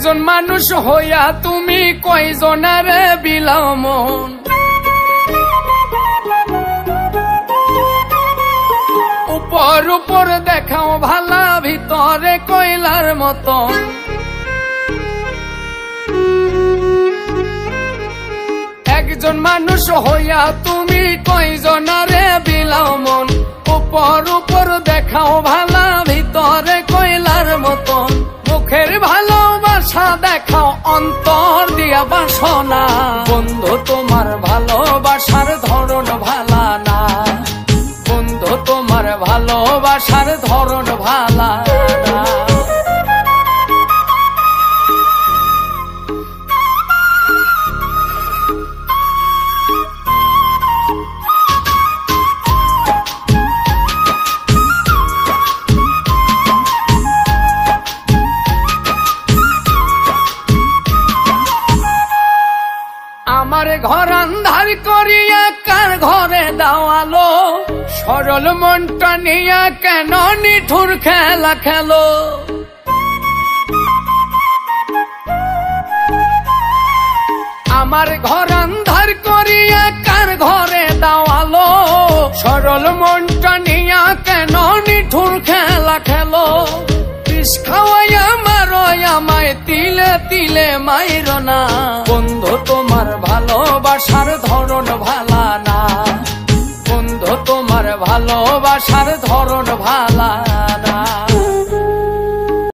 একজন মানুষ হইয়া তুমি কয়জনের বিলাও মন, উপর উপর দেখাও ভালা ভিতরে কয়লার মতন। একজন মানুষ হইয়া তুমি কয়জনারে বিলাও মন, উপর উপর দেখাও ভালা ভিতরে কয়লার মতন। মুখের ভালোবাসা দেখাও অন্তর দিয়া বাসনা, বন্ধু তোমার ভালোবাসার ধরন ভালা না, বন্ধু তোমার ভালোবাসার ধরন ভালা না। আমার ঘর আন্ধার করিয়া কার ঘরে দাওয়ালো, সরল মনটা নিয়া কেন নিঠুর খেলা খেলো। আমার ঘর আন্ধার করিয়া কার ঘরে দাওয়ালো, সরল মনটা নিয়া কেন নিঠুর খেলা খেলো। বিষ খাওয়াইয়া মারো আমায় তিলে তিলে মাইরো না, বন্ধু তোমার ভালোবাসার ধরন ভালা না, বন্ধু তোমার ভালোবাসার ধরন ভালা